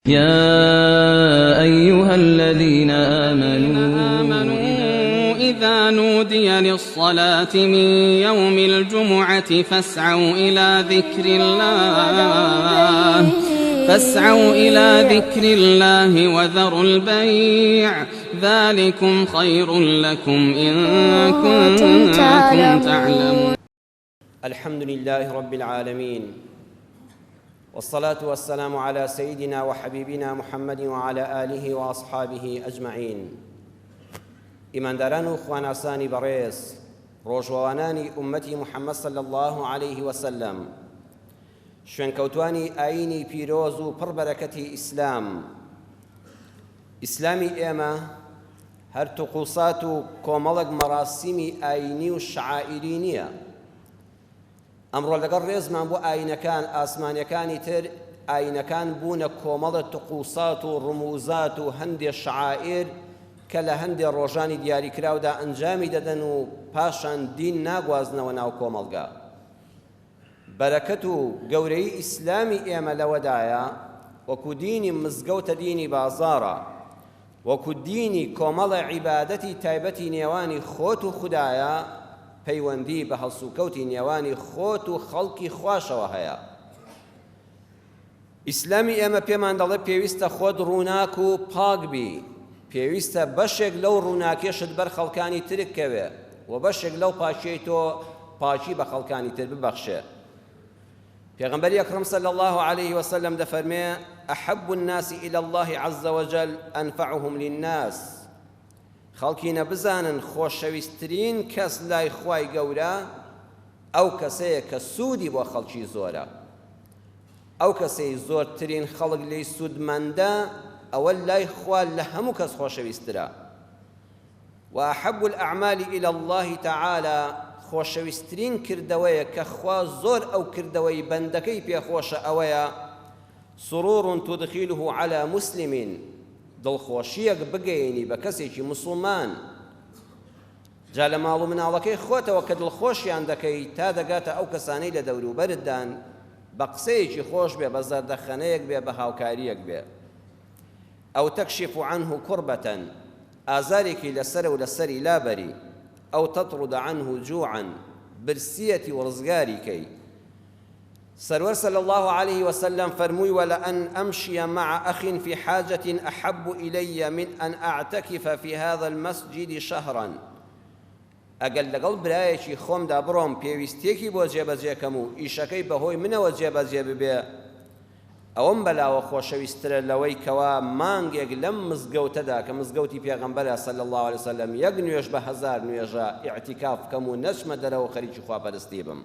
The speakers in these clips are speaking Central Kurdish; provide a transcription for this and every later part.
يا أيها الذين آمنوا إذا نودي للصلاة من يوم الجمعة فاسعوا إلى ذكر الله وذروا البيع ذلكم خير لكم إن كنتم تعلمون. الحمد لله رب العالمين، والصلاة والسلام على سيدنا وحبيبنا محمد وعلى آله وأصحابه أجمعين. ئیمانداران و خواناسانی بەڕێز، ڕۆژوەوانانی ئومەتی محەممەد صلی الله عليه وسلم، شوێنکەوتوانی ئاینی پیرۆز و پڕبەرەکەتی ئیسلامی ئێمە هەر توقوسات و کۆمەڵێک مەراسیمی ئاینی و شعائری نییە. ئەمڕۆ لەگەڵ ڕێزمان بۆ ئاینەکان ئاسمانیەکانی تر ئاینەکان بوونە کۆمەڵە توقوسات و ڕموزات و هەندێک شعائر کە لە هەندێک ڕۆژانی دیاریکراودا ئەنجامی دەدەن و پاشان دین ناگوازنەوە ناو کۆمەڵگا. بەرەکەت و گەورەی ئیسلامی ئێمە لەوەدایە وەکو دینی مزگەوتە دینی بازاڕە، وەکو دینی کۆمەڵە عیبادەتی تایبەتی نێوانی خۆت و خودایە، پەیوەندی بە هەڵسوکەوتی نێوانی خۆت و خەڵکی خواشەوە هەیە. ئیسلامی ئێمە پێمان دەڵێ پێویستە خۆت ڕووناک و پاک بی، پێویستە بەشێک لەو ڕووناکێشت بەر خەڵکانی تر بکەوێ و بەشێک لەو پاکیەی تۆ پاکی بە خەڵکانی تر ببەخشێ. پێغەمبەری ئەکرەم صلی الله عليه وسلم دەفەرمێ: أحب الناس إلى الله عز وجل أنفعهم للناس. خەڵکی نەبزانن خۆشەویستترین کەس لای خوای گەورە ئەو کەسەیە کە سوودی بۆ خەڵکی زۆرە. ئەو کەسەی زۆرترین خەڵک لێی سوودمەندە ئەوە لای خوا لە هەموو کەس خۆشەویستترە. وأحب الأعمال إلى الله تعالى، خۆشەویستترین کردەوەیە کە خوا زۆر ئەو کردەوەی بەندەکەی پێخۆشە ئەوەیە: سرور تدخله على مسلم، دڵخۆشیەک بگەیەنی بە کەسێکی مسلمان. جا لە ماڵ و مناڵەکەی خۆتەوە کە دڵخۆشیان دەکەی تا دەگاتە ئەو کەسانەی لە دەوروبەردان بە قسەیەکی خۆش بێ، بە زەردەخەنەیەک بێ، بە هاوکاریەک بێ. ئەو تەکشف عنه كربة، ئازارێکی لەسەر و لەسەری لابەری. ئەو تطرد عنه جوعا، برسیەتی و ڕزگاری کەی. سرور صلى الله عليه وسلم فرموي: ولأن أمشي مع أخ في حاجة أحب إلي من أن أعتكف في هذا المسجد شهرا. ئەگەر لەگەڵ برایەکی خۆمدا بڕۆم پێویستێکی بۆ جێبەجێکەم و ئیشەکەی بەهۆی منەوە جێبەجێ ببێ، ئەوەم بەلاوە خۆشەویستترە لەوەی کەوا مانگێک لەم مزگەوتەدا کە مزگەوتی پێغەمبەرە صلی الله عليه وسلم یەک نوێژ بە هەزار نوێژە ئیعتیکاف بکەم و نەچمە دەرەوە خەریکی خواپەرستی بم.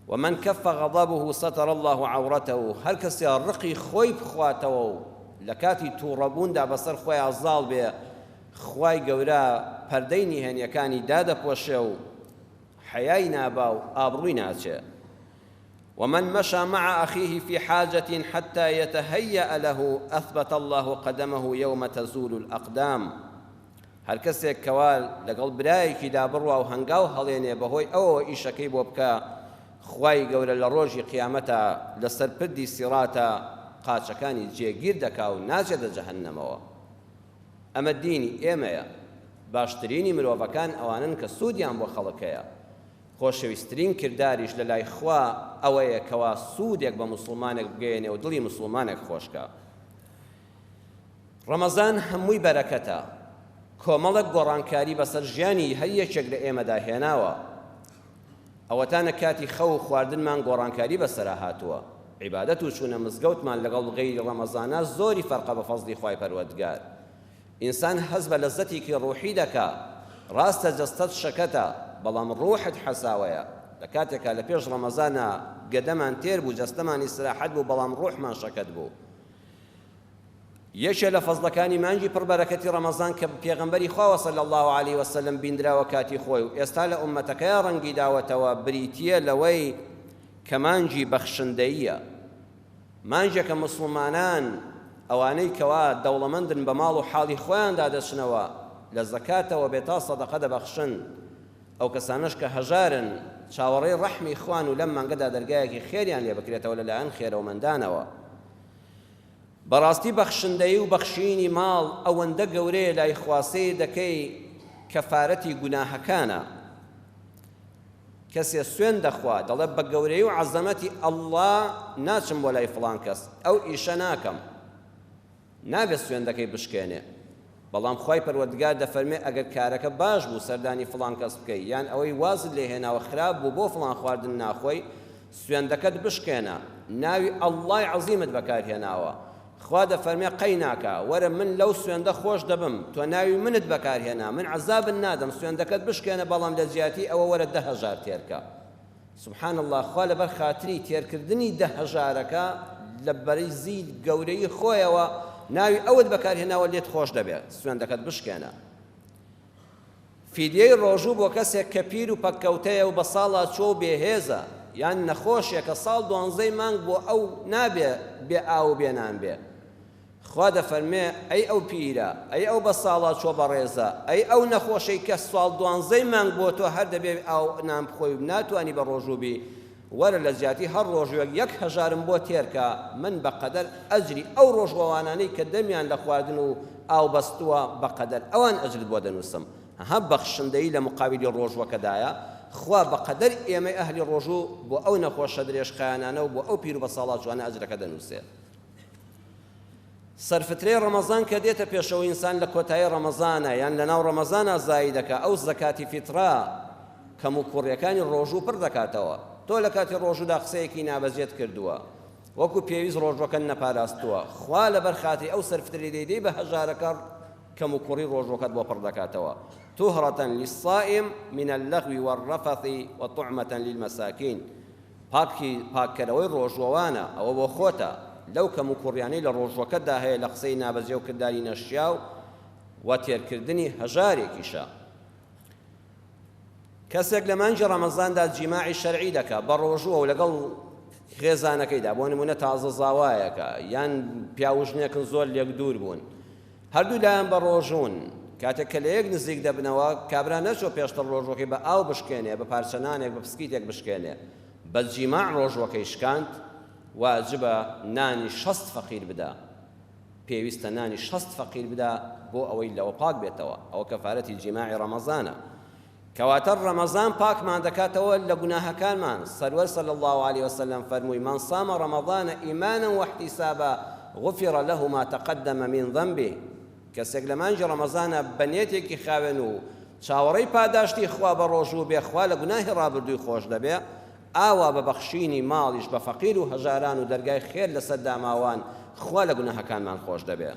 ومن كف غضبه ستر الله عورته، هەر کەسێ ڕقی خۆی بخواتەوە و لە کاتی تووڕەبووندا بەسەر خۆیان زاڵ بێ، خوای گەورە پەردەی نهێنیەکانی دادەپۆشێ و حەیای نابا و ئابڕووی ناچێ. ومن مشى مع أخيه في حاجة حتى يتهيأ له أثبت الله قدمه يوم تزول الأقدام. هەر کەسێک کەوا لەگەڵ برایەکیدا بڕوا و هەنگاو هەڵێنێ بەهۆی ئەوەوە ئیشەکەی بۆ بکە، خوای گەورە لە ڕۆژی قیامەتە لەسەر پردی سیڕاتە قاچەکانی جێگیر دەکا و ناچێتە جەهەنەمەوە. ئەمە دینی ئێمەیە. باشترینی مرۆڤەکان ئەوانن کە سوودیان بۆ خەڵکەیە. خۆشەویستترین کرداریش لە لای خوا ئەوەیە کەوا سوودێک بە مسلمانێک بگەێنێ و دڵی مسلمانێک خۆشکە. ڕەمەزان هەمووی بەرەکەتە، کۆمەڵێک گۆڕانکاری بەسەر ژیانی هەر یەکێک لە ئێمەدا هێناوە. ئەوەتانە کاتی خەو و خواردنمان گۆڕانکاری بەسەرا هاتووە. عیبادەت و چوونە مزگەوتمان لەگەڵ غەیری ڕەمەزانە زۆری فەرقە بە فەزلی خوای پەروەردگار. ئینسان هەز بە لەزەتێکی ڕوحی دەکا، ڕاستە جەستەت شەکەتە، بەڵام ڕوحت حەساوەیە. لە کاتێکا لە پێش ڕەمەزانە گەدەمان تێر بوو، جەستەمان ئیستراحەت بوو، بەڵام ڕوحمان شەکەت بوو. یەکێ لە فەزلەکانی مانگی پڕبەرەکەتی ڕەمەزان کە پێغەمبەری خواوە صلی الله عليه وسلم بینراوە کاتی خۆی و ئێستا لە ئومەتەکەیە ڕەنگی داوەتەوە، بریتیە لەوەی کە مانگی بەخشندەییە. مانجێکە مسلمانان ئەوانەی کەوا دەوڵەمەندن بە ماڵ و حاڵی خۆیاندا دەچنەوە لە زەکاتەوە بێتا سەدەقە دەبەخشن. ئەو کەسانش کە هەژارن چاوەڕێی ڕەحمی خوان و لەم مانگەدا دەرگایەکی خێریان لێ بکرێتەوە لەلایەن خێرەومەندانەوە. بەڕاستی بەخشندەی و بەخشینی ماڵ ئەوەندە گەورەیە لای خواسەی دەکەی کەفارەتی گوناهەکانە. کەسێ سوێن دەخوا دەڵێ بە گەورەی و عەزەمەتی ئەڵڵا ناچم بۆ لای فڵان کەس ئەو ئیشە ناکەم، نابێت سوێندەکەی بشکێنێ. بەڵام خوای پەروەردگار دەفەرمێ ئەگەر کارەکە باش بوو سەردانی فڵان کەس بکەی یان ئەوەی وازت لێ هێناوە خراپ بوو بۆ فڵان خواردن ناخۆی، سوێندەکەت بشکێنە، ناوی ئەڵڵای عەزیمت بەکارهێناوە. خوا دەفەرمێ قەی ناکە وەرە من لەو سوێندە خۆش دەبم، تۆ ناوی منت بەکارهێنا، من عەزابت نادەم، سوێندەکەت بشکێنە، بەڵام لە جیاتی ئەوە وەرە 10,000 تێرکە. سبحان الله، خوا لەبەر خاتری تێرکردنی 10,000ەکە لە بەرزی گەورەی خۆیەوە ناوی ئەوت بەکارهێناوە لێت خۆش دەبێت، سوێندەکەت بشکێنە. فیدیەی ڕۆژوو بۆ کەسێک کە پیر و پەککەوتەیە و بە ساڵا چۆ بێهێزە یان نەخۆشێکە ساڵ 12 مانگ بۆ ئەو نابێ بێ ئاو بێنان بێ. خوا دەفەرمێ ئەی ئەو پیرە، ئەی ئەو بە ساڵا چۆ بەڕێزە، ئەی ئەو نەخۆشەی کە ساڵ 12 مانگ بۆ تۆ هەر دەبێ ئاو نان بخۆی و ناتوانی بە ڕۆژوو بی، وەرە لە زیاتی هەر ڕۆژوێک 1,000 بۆ تێرکە، من بەقەدەر ئەجری ئەو ڕۆژوەوانانەی کە دەمیان لە خواردن و ئاو بەستووە بەقەدەر ئەوان ئەجرت بۆ دەنووسم. هە بەخشندەی لە مقابلی ڕۆژوەکەدایە، خوا بەقەدەر ئێمەی ئەهلی ڕۆژوو بۆ ئەو نەخۆشە درێژخایانانە و بۆ ئەو پیر و بە ساڵات جوانە ئەجرەکە دەنووسێت. سەرفترەی ڕەمەزان کە دێتە پێشەوە ئینسان لە کۆتایی ڕەمەزانە یان لە ناو ڕەمەزانە زایی دەکات، ئەو زەکاتی فیترا کەم و کوڕیەکانی ڕۆژوو پڕ دەکاتەوە. تۆ لە کاتی ڕۆژوودا قسەیەکی نابەجێت کردووە، وەکو پێویست ڕۆژوەکە نەپاراستووە، خوا لەبەر خاتی ئەو سەرفتری دەیدەی بە هەژارەکە کەم و کوڕی ڕۆژوەکەت بۆ پڕ دەکاتەوە. طهرة للصائم من اللغو والرفث وطعمة للمساكين. پاککەرەوەی ڕۆژوەوانە ئەوە بۆ خۆتە، لەو کەم و کوڕیانەی لە ڕۆژوەکەتدا هەیە لە قسەی نابەجێ و کردداری نەشیا و تێرکردنی هەژارێکیشە. کەسێک لە مانگی ڕەمەزاندا جیماعی شەرعی دەکات بە ڕۆژووە و لەگەڵ خێزانەکەیدا، بۆ نمونە تازە زاوایەکە یان پیاوژنێکن زۆر لێک دوور بوون، هەردوو لایەن بە ڕۆژوون، کاتێک کە لە یەک نزیک دەبنەوە کابرا نەچۆ پێشتر ڕۆژوەکەی بە ئاو بشکێنێ، بە پارچەنانێک بە پسکیتێک بشکێنێ، بە جیماع ڕۆژوەکەی شکاند، واجبە نانی 60 فەقیر بدا، پێویستە نانی 60 فەقیر بدا بۆ ئەوەی لەوە پاک بێتەوە. ئەوە کەفارەتی جیماعی ڕەمەزانە، کەواتە ڕەمەزان پاکمان دەکاتەوە لە گوناهەکانمان. سەروەر صلی الله عليه وسلم فەرمووی من صام رمضان إيمانا واحتسابا غفر له ما تقدم من ذنبه. کەسێک لە مانگی ڕەمەزانە بەنیەتێکی خاوێن و چاوەڕێی پاداشتی خوا بە ڕۆژوو بێ، خوا لە گوناهی ڕابردووی خۆش دەبێ، ئاوا بە بەخشینی ماڵیش بە فەقیر و هەژاران و دەرگای خێر لەسەر داماوان خوا لە گوناهەکانمان خۆش دەبێ.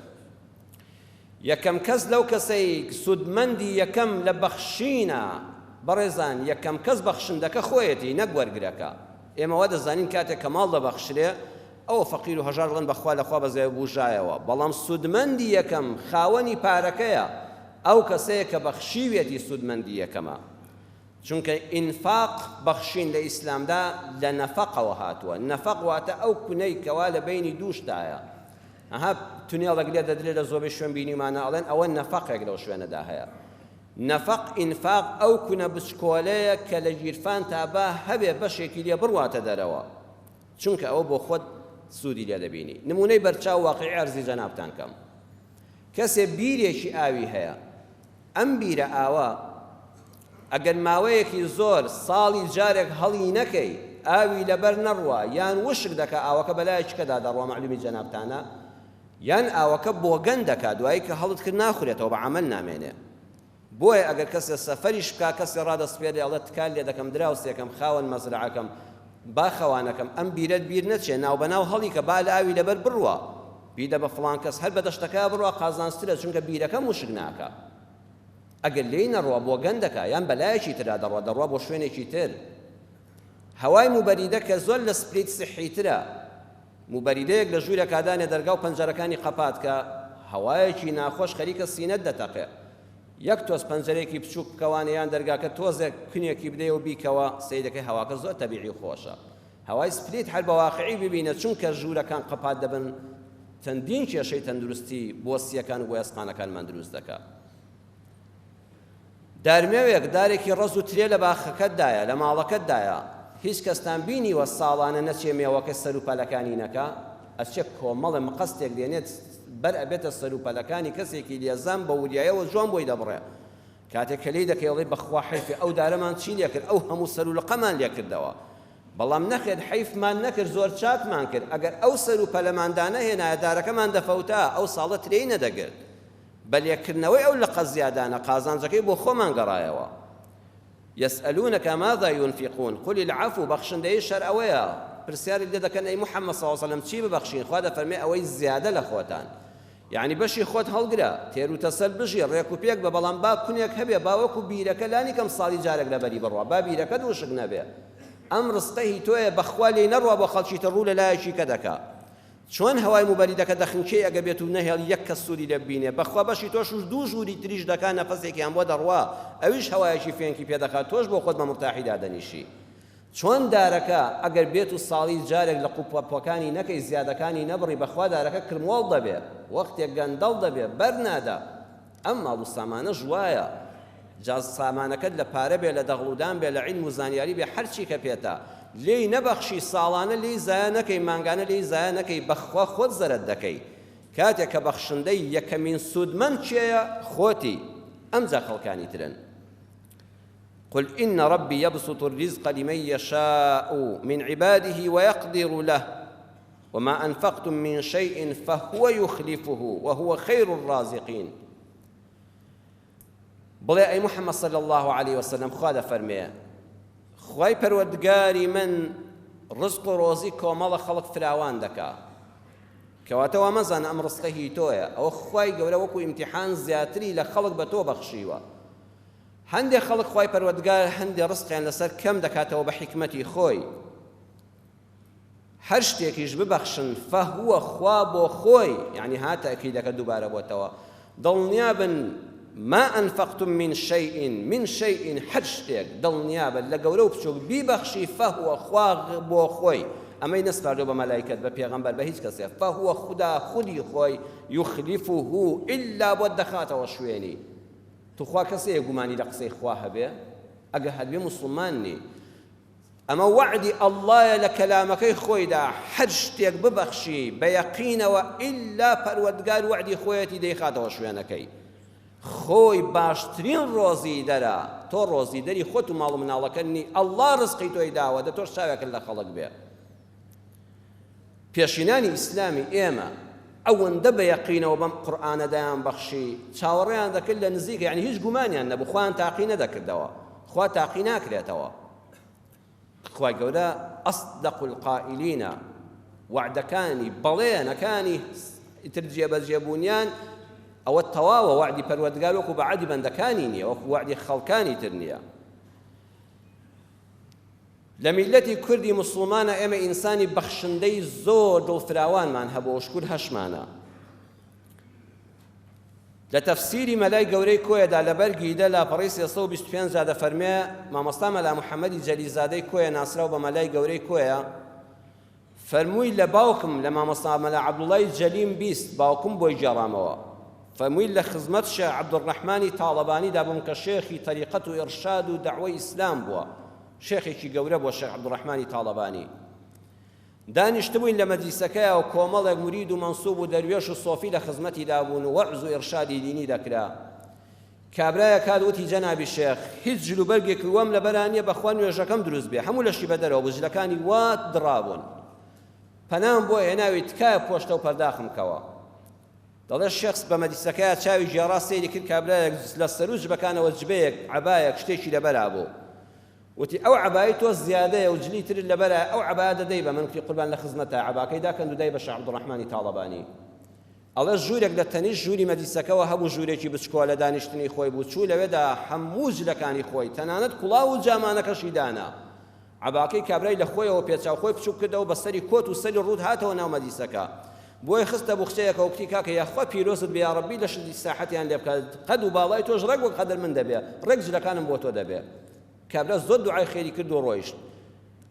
یەکەم کەس لەو کەسەی سودمەندی یەکەم لە بەخشینە، بەڕێزان یەکەم کەس بەخشندەکە خۆیەتی نەک وەرگرەکە. ئێمە وا دەزانین کاتێک کە ماڵ دەبەخشرێ ئەوە فەقیر و هەژار بڵێن بەخوا لەخوا بەزای بوژایەوە، بەڵام سودمەندی یەکەم خاوەنی پارەکەیە، ئەو کەسەیە کە بەخشیوێتی سودمەندی یەکەمە. چونکە ئینفاق بەخشین لە ئیسلامدا لە نەفەقەوە هاتووە. نەفەق واتە ئەو کونەی کەوا لە بینی دووشتایە. ئەها تونێڵێک لێ دەدرێت لە زۆربەی شوێن بینیمانە ئەڵێن ئەوە نەفەقێک لەو شوێنەدا هەیە. نەفەق ئینفاق ئەو کونە بچکۆلەیە کە لە ژیرفان تابا هەبێ بەشێکی لێ بڕواتە دەرەوە، چونکە ئەوە بۆ خۆت سوودی لێ دەبینی. نمونەی بەرچاو واقعی عەرزی جەنابتان کەم. کەسێ بیرێکی ئاوی هەیە، ئەم بیرە ئاوە ئەگەر ماوەیەکی زۆر ساڵی جارێک هەڵی نەکەی، ئاوی لەبەر نەڕوە یان وشک دەکا ئاوەکە بەلایەکەدا دەڕوە، معلومی جەنابتانە، یان ئاوەکە بۆگەن دەکات دوایی کە هەڵت کرد ناخورێتەوە، بە عەمەل نامێنێ. بۆیە ئەگەر کەسێ سەفەریش بکا، کەسێ ڕادەسپێرێ ئەڵێ تکال لێ دەکەم دراوسێکم خاوەن مەزرعەکەم با خەوانەکەم، ئەم بیرەت بیر نەچێ ناو بەناو هەڵی کە با لە ئاوی لەبەر بڕوە، بیدە بە فڵان کەس هەر بە دەشتەکە بڕوە قازانسترە، چونکە بیرەکەم وشک ناکە. ئەگەر لێی نەڕوە بۆ گەندەکە یان بەلایەکی ترا دەڕوە بۆ شوێنێکی تر. هەوای موبەریدە کە زۆر لە سپریت سحیترە، موبەریدەیەک لە ژوورە کادانێ دەرگا و پەنجەرەکانی قەپات کە هەوایەکی ناخۆش خەریکە سینەت دەتەقێ، یەک تۆز پەنجەرێکی بچووک بکەوانە یان دەرگاکە تۆزێک کنێکی بدەیە و بیکەوە، سەیدەکەی هەواکە زۆر تەبیعی خۆشە. هەوای سپریت هەر بە واقعی ببینە، چونکە ژوورەکان قەپات دەبن، چەندین کێشەی تەندروستی بۆ سیەکان و بۆ ئێسقانەکانمان دروست دەکات. دارمێوێک دارێکی ڕەز و ترێ لە باخەکەتدایە، لە ماڵەکەتدایە، هیچ کەستان بینیوە ساڵانە نەچێ مێوەکە سەر و پەلەکانی نەکا، ئەچێ کۆمەڵە مەقەستێک دێنێت بەر ئەبێتە سەروپەلەکانی کەسێکی لێزان بە وریایەوە جوان بۆی دەبڕێ کاتێک کە لی دەکەڵێ بەخوا حیفی ئەو دارەمان چی لێ کرد ئەو هەموو سەرولقەمان لێ کردەوە بەڵام نەخێت حیفمان نەکرد زۆر چاکمان کرد ئەگەر ئەو سەروپەلەماندانە هێنایە دارەکەمان دەفەوتا ئەو ساڵە ترێی نەدەگرت بە لێکردنەوەی ئەو لە قەزیادانە قازانجەکەی بۆ خۆمان گەڕایەوە يسألونك ماذا ينفقون قل العفو بخشندەی شەر ئەوەیە پرسیاری لێ دەکەن ئەی محەممەد صلی الله علیه وسلم چی ببەخشین خوا دەفەرمێ ئەوەی زیادە لە خۆتان یعنی بەشی خۆت هەڵگرە تێر و تەسەل بژی ڕێک و پێک بە بەڵام با کونێک هەبێ باوەکو بیرەکە لانی کەم ساڵی جارێک لەبەری بڕوە با بیرەکەت وشک نەبێ ئەم ڕستەی تۆیە بەخوا لێی نەڕوە بۆ خەڵکی تە ڕوو لە لایەکی کە دەکا چۆن هەوای موبەریدەکە دەخنکێ ئەگە بێت و نەهێڵ یەک کەس سووری لێ ببینێ بەخوا بەشی تۆش دوو ژووری تریش دەکا نەفەسێکیان بۆ دەڕوا ئەویش هەوایەکی فێنکی پێ دەکات تۆش بۆ خۆت بە مرتاحی دادەنیشی چۆن دارەکە ئەگەر بێت و ساڵی جارێک لە قوپۆکانی نەکەی زیادەکانی نەبڕی بەخوا دارەکە کرمۆڵ دەبێت وەختێک گەندەڵ دەبێت بەرنادا ئەم ماڵ و سامانە ژوایە جاز سامانەکەت لە پارە بێ لە دەغڵودان بێ لە عیلم و زانیاری بێ هەرچی کە پێتە لێی نەبەخشی ساڵانە لێی زایە نەکەی مانگانە لێی زایە نەکەی بەخوا خۆت زەرەت دەکەی کاتێک کە بەخشندەی یەکەمین سوودمەند چێیە خۆتی ئەمجا خەڵکانی ترن قل إن ربي يبسط الرزق لمن يشاء من عباده ويقدر له وما أنفقتم من شيء فهو يخلفه وهو خير الرازقين بڵێ ئەی محەممەد صلی الله عليه وسلم خوا دەفەرمێ خوای پەروەردگاری من ڕزق و ڕۆزی کۆمەڵە خەڵک فراوان دەکا کەواتەوە مەزان ئەم ڕزقە هی تۆیە ئەوە خوای گەورە وەکو ئیمتیحان زیاتری لە خەڵک بە تۆ بەخشیوە هەندێک خەڵک خوای پەروەردگار هەندێک ڕزقیان لەسەر کەم دەکاتەوە بە حیکمەتی خۆی هەر شتێکیش ببەخشن فەهوە خوا بۆ خۆی یعنی هاتە ئەکیدەکە دووبارە بۆتەوە دڵنیا بن ما أنفقتم من شيء هەر شتێک دڵنیا بن لە گەورە و بچووک بیبەخشی فەهوە خوا بۆ خۆی ئەمەی نەسپاردۆ بە مەلایکەت بە پێغەمبەر بە هیچ کەسێ فەهوە خدا خودی خۆی یخلیفه ئیلا بۆ دەخاتەوە شوێنی توخوا کەسەیە گومانی لە قسەی خوا هەبێ ئەگە هەبێ موسڵماننی ئەمە وعدی ئەڵڵایە لە کەلامەکەی خۆیدا هەر شتێک ببەخشی بە یەقینەوە ئیلا پەروەردگار وعدی خۆیەتی دەیخاتەوە شوێنەکەی خۆی باشترین ڕۆزی دەرە تۆ ڕۆزی دەری خۆت و ماڵ و مناڵەکەنی ئەڵڵا ڕزقی تۆی داوە دە تۆش چاوێکت لە خەڵک بێ پێشینانی ئیسلامی ئێمە ئەوەندە بە یەقینەوە بەم قورئانە دایان بەخشی چاوەڕێیان دەکرد لە نزیکە یعنی هیچ گومانیان نەبوو خوان تاقی نەدەکردەوە خوا تاقی ناکرێتەوە خوای گەورە ئەصدق القائلینە وعدەکانی بەڵێنەکانی ئیتر جێبەجێبوونیان ئەوە تەواوە وعدی پەروەردگار وەکو بە عادی بەندەکانی نییە وەکو وعدی خەڵکانی تر نییە لە میلەتی کوردی موسڵمانە ئێمە ئینسانی بەخشندەی زۆر دڵفراوانمان هەبوو شکور هەشمانە لە تەفسیری مەلای گەورەی کۆیەدا لە بەرگیدا لاپەڕی 325 دا دەفەرمێ مامۆستا مەلا محەممەدی جەلیزادەی کۆیە ناسراو بە مەلای گەورەی کۆیە فەرمووی لە باوکم لە مامۆستا مەلا عەبدوڵڵای جەلیم بیست باوکم بۆی گێڕامەوە فەرمووی لە خزمەت شێخ عەبدوڕەحمانی تاڵەبانیدا بووم کە شێخی تەریقەت و ئێرشاد و دەعوەی ئیسلام بووە شێخێکی گەورە بۆ شێخ عەبدوڕەحمانی تاڵەبانی دانیشتبووین لە مەجلیسەکەیە و کۆمەڵێک مرید و مەنسوب و دەروێش و سۆفی لە خزمەتی دابوون و وەعز و ئێرشادی دینی دەکرا کابرایە کات وتی جەنابی شێخ هیچ جلوبەرگێک وەم لە بەرانیە بەخوا نوێژەکەم دروست بێ هەموو لەشی بەدەرەوە بژلەکانی وات دڕابوون پەنام بۆ هێناوی تکایە پۆشتە و پەرداخم کەوە دەڵێ شێخ بە مەجلیسەکەیە چاوی ژێڕا سەیری کرد کابرایەک لە سەر و جبەکانەوە جبەیەک عەبایەک شتێکی لەبەرا بوو وتی ئەو عەبایی تۆ زیادەیە و جلی تر لەبەرە ئەو عەبایە دەدەی بە من کوتی قوربان لە خزمەتە عەباکەی داکەن و دای بە شێخ عەبدوڕەحمانی تاڵەبانی ئەڵێ ژوورێک لە تەنیش ژووری مەجلیسەکەەوە هەبوو ژوورێکی بچکۆ لە دانیشتنی خۆی بوو چوو لەوێدا هەموو جلەکانی خۆی تەنانەت کوڵاو و جامانەکەشی دانا عەباکەی کابرای لە خۆیەوە پێچاو خۆی بچوو کردەوە بە سەری کۆت و سەری ڕوود هاتەوە ناو مەجلیسەکە بۆی خستە بوختەیەکە وکتی کاکە یاخوا پیرۆست بێ یا ڕەبی لە شتی ساحەتیان لێ بکات قەد و باڵای تۆش ڕێک وەک قەدر من دەبێ ڕێک جلەکانم بۆ تۆ دەبێ کابرا زۆر دوعای خێری کرد و ڕۆیشت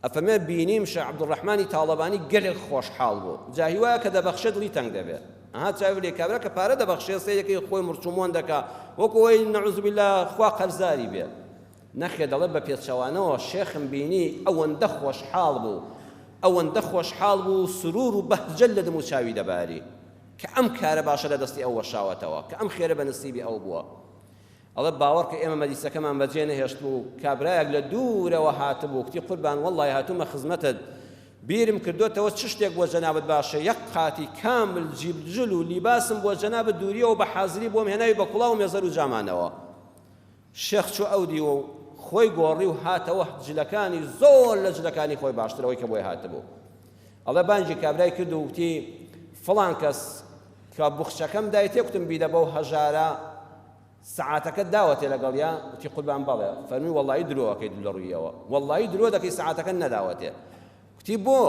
ئەفەرمێ بینیم شێخ عەبدوڕەحمانی تاڵەبانی گەلێک خۆشحاڵ بوو جاهی وایە کە دەبەخشێت دڵی تەنگ دەبێت ئەها چاوی لێ کابرا کە پارە دەبەخشێت سەیرەکەی خۆی مرچومۆن دەکا وەکو ئەوەی نەعوذ بالله خوا قەرزاری بێت نەخێ دەڵێ بە پێچەوانەوە شێخم بینی ئەوەندە خۆشحاڵ بوو ئەوەندە خۆشحاڵ بوو سرور و بەهجەت لە دم و چاوی دەباری کە ئەم کارە باشە لە دەستی ئەو وەشاوەتەوە کە ئەم خێرە بە نسیبی ئەو بووە ئەڵێ باوەڕ کە ئێمە مەجلیسەکەمان بەجێ نەهێشت بوو کابرایەک لە دوورەوە هاتبوو کتی قوربان وەڵڵی هاتوومە خزمەتت بیرم کردوتەوە چ شتێک بۆ جەنابەت باشە یەک قاتی کامل جیبجل و لیباسم بۆ جەنابەت دووریەوە بە حازری بۆم هێناوی بە کوڵاو و مێزەر و جامانەوە شێخ چوو ئەو دیوە و خۆی گۆڕی و هاتەوە جلەکانی زۆر لە جلەکانی خۆی باشترەوەی کە بۆی هاتبوو ئەڵێ بانجی کابرای کرد و وتی فڵان کەس کە بوخچەکەم دای تێکوتم بیدە بەو هەژارە سعاتەکەت داوەتێ لەگەڵیا وتی قوربان بەڵێ فەرمووی وەڵڵی درۆەکەی لە ڕوویەوە وەڵڵی درۆ دەکەی سعاتەکە نەداوەتێ وتی بۆ